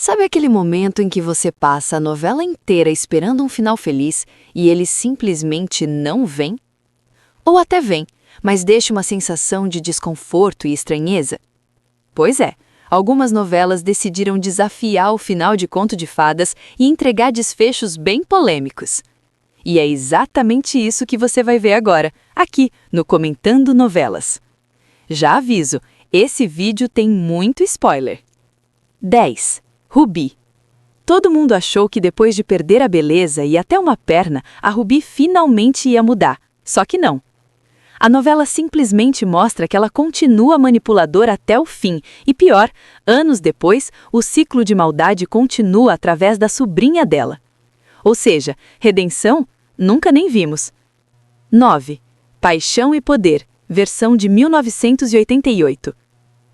Sabe aquele momento em que você passa a novela inteira esperando um final feliz e ele simplesmente não vem? Ou até vem, mas deixa uma sensação de desconforto e estranheza? Pois é, algumas novelas decidiram desafiar o final de Conto de Fadas e entregar desfechos bem polêmicos. E é exatamente isso que você vai ver agora, aqui no Comentando Novelas. Já aviso, esse vídeo tem muito spoiler. 10. Rubi. Todo mundo achou que depois de perder a beleza e até uma perna, a Rubi finalmente ia mudar. Só que não. A novela simplesmente mostra que ela continua manipuladora até o fim. E pior, anos depois, o ciclo de maldade continua através da sobrinha dela. Ou seja, redenção? Nunca nem vimos. 9. Paixão e Poder, versão de 1988.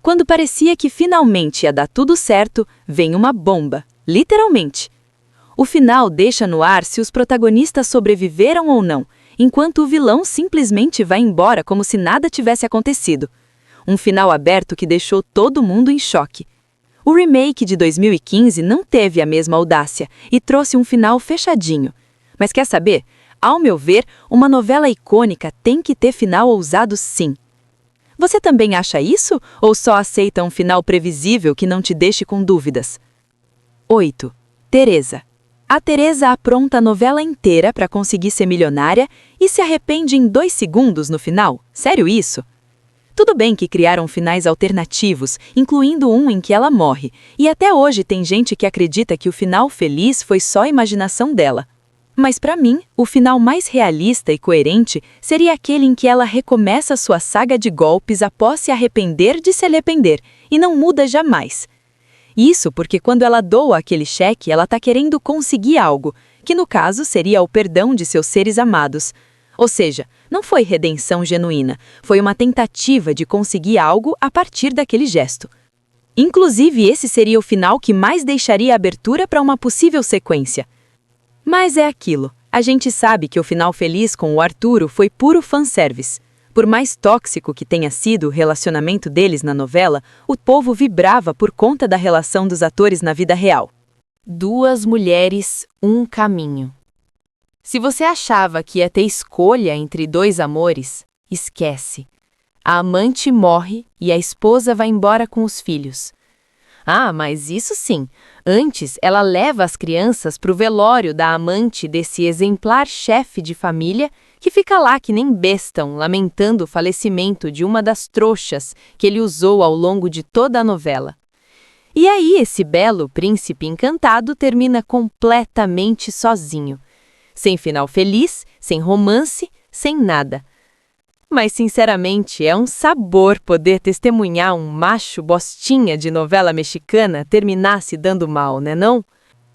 Quando parecia que finalmente ia dar tudo certo, vem uma bomba, literalmente. O final deixa no ar se os protagonistas sobreviveram ou não, enquanto o vilão simplesmente vai embora como se nada tivesse acontecido. Um final aberto que deixou todo mundo em choque. O remake de 2015 não teve a mesma audácia e trouxe um final fechadinho. Mas quer saber? Ao meu ver, uma novela icônica tem que ter final ousado sim. Você também acha isso ou só aceita um final previsível que não te deixe com dúvidas? 8. Teresa. A Teresa apronta a novela inteira para conseguir ser milionária e se arrepende em 2 segundos no final. Sério isso? Tudo bem que criaram finais alternativos, incluindo um em que ela morre, e até hoje tem gente que acredita que o final feliz foi só imaginação dela. Mas para mim, o final mais realista e coerente seria aquele em que ela recomeça sua saga de golpes após se arrepender de se arrepender, e não muda jamais. Isso porque quando ela doa aquele cheque, ela está querendo conseguir algo, que no caso seria o perdão de seus seres amados. Ou seja, não foi redenção genuína, foi uma tentativa de conseguir algo a partir daquele gesto. Inclusive, esse seria o final que mais deixaria abertura para uma possível sequência. Mas é aquilo, a gente sabe que o final feliz com o Arturo foi puro fanservice. Por mais tóxico que tenha sido o relacionamento deles na novela, o povo vibrava por conta da relação dos atores na vida real. 2 mulheres, um caminho. Se você achava que ia ter escolha entre 2 amores, esquece. A amante morre e a esposa vai embora com os filhos. Ah, mas isso sim. Antes, ela leva as crianças para o velório da amante desse exemplar chefe de família que fica lá que nem bestam, lamentando o falecimento de uma das trouxas que ele usou ao longo de toda a novela. E aí esse belo príncipe encantado termina completamente sozinho. Sem final feliz, sem romance, sem nada. Mas, sinceramente, é um sabor poder testemunhar um macho bostinha de novela mexicana terminar se dando mal, né não?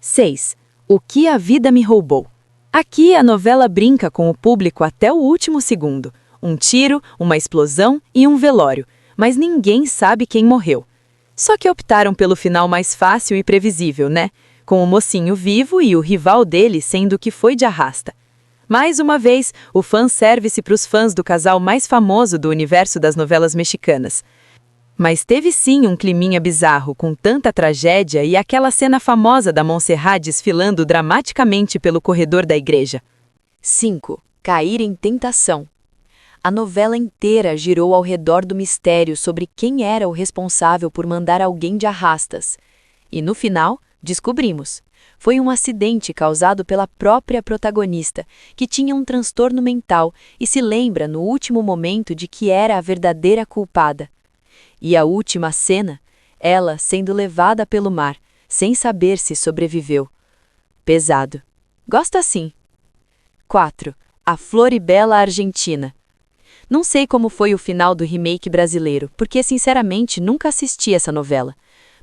6. O que a vida me roubou. Aqui a novela brinca com o público até o último segundo. Um tiro, uma explosão e um velório, mas ninguém sabe quem morreu. Só que optaram pelo final mais fácil e previsível, né? Com o mocinho vivo e o rival dele sendo o que foi de arrasta. Mais uma vez, o fanservice para os fãs do casal mais famoso do universo das novelas mexicanas. Mas teve sim um climinha bizarro, com tanta tragédia e aquela cena famosa da Montserrat desfilando dramaticamente pelo corredor da igreja. 5. Cair em tentação. A novela inteira girou ao redor do mistério sobre quem era o responsável por mandar alguém de arrastas. E no final, descobrimos. Foi um acidente causado pela própria protagonista, que tinha um transtorno mental e se lembra no último momento de que era a verdadeira culpada. E a última cena, ela sendo levada pelo mar, sem saber se sobreviveu. Pesado. Gosta assim. 4. A Floribela Argentina. Não sei como foi o final do remake brasileiro, porque sinceramente nunca assisti essa novela.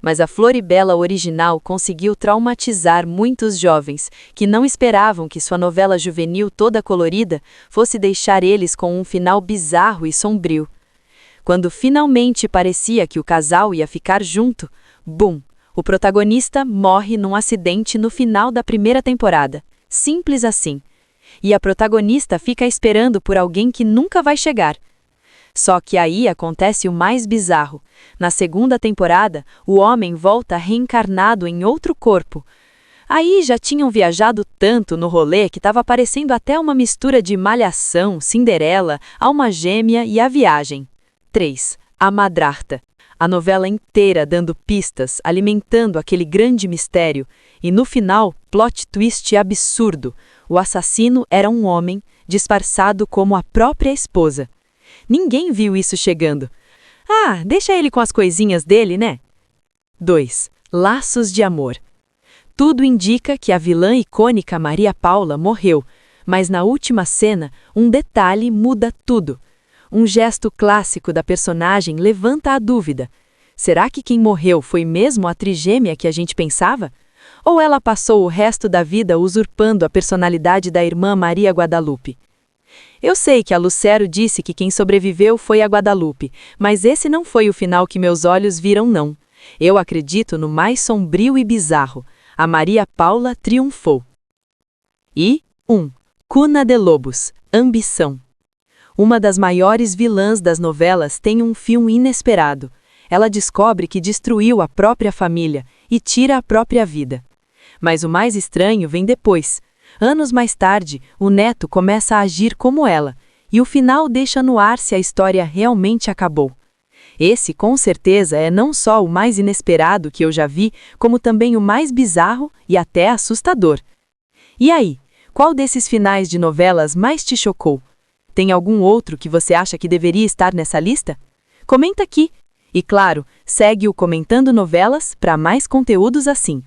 Mas a Floribela original conseguiu traumatizar muitos jovens que não esperavam que sua novela juvenil toda colorida fosse deixar eles com um final bizarro e sombrio. Quando finalmente parecia que o casal ia ficar junto, bum! O protagonista morre num acidente no final da primeira temporada. Simples assim. E a protagonista fica esperando por alguém que nunca vai chegar. Só que aí acontece o mais bizarro. Na segunda temporada, o homem volta reencarnado em outro corpo. Aí já tinham viajado tanto no rolê que estava parecendo até uma mistura de Malhação, Cinderela, Alma Gêmea e A Viagem. 3. A Madrasta. A novela inteira dando pistas, alimentando aquele grande mistério. E no final, plot twist absurdo. O assassino era um homem, disfarçado como a própria esposa. Ninguém viu isso chegando. Ah, deixa ele com as coisinhas dele, né? 2. Laços de amor. Tudo indica que a vilã icônica Maria Paula morreu, mas na última cena, um detalhe muda tudo. Um gesto clássico da personagem levanta a dúvida. Será que quem morreu foi mesmo a trigêmea que a gente pensava? Ou ela passou o resto da vida usurpando a personalidade da irmã Maria Guadalupe? Eu sei que a Lucero disse que quem sobreviveu foi a Guadalupe, mas esse não foi o final que meus olhos viram, não. Eu acredito no mais sombrio e bizarro. A Maria Paula triunfou. E 1. Cuna de Lobos, Ambição. Uma das maiores vilãs das novelas tem um fim inesperado. Ela descobre que destruiu a própria família e tira a própria vida. Mas o mais estranho vem depois. Anos mais tarde, o neto começa a agir como ela, e o final deixa no ar se a história realmente acabou. Esse, com certeza, é não só o mais inesperado que eu já vi, como também o mais bizarro e até assustador. E aí, qual desses finais de novelas mais te chocou? Tem algum outro que você acha que deveria estar nessa lista? Comenta aqui! E claro, segue o Comentando Novelas para mais conteúdos assim.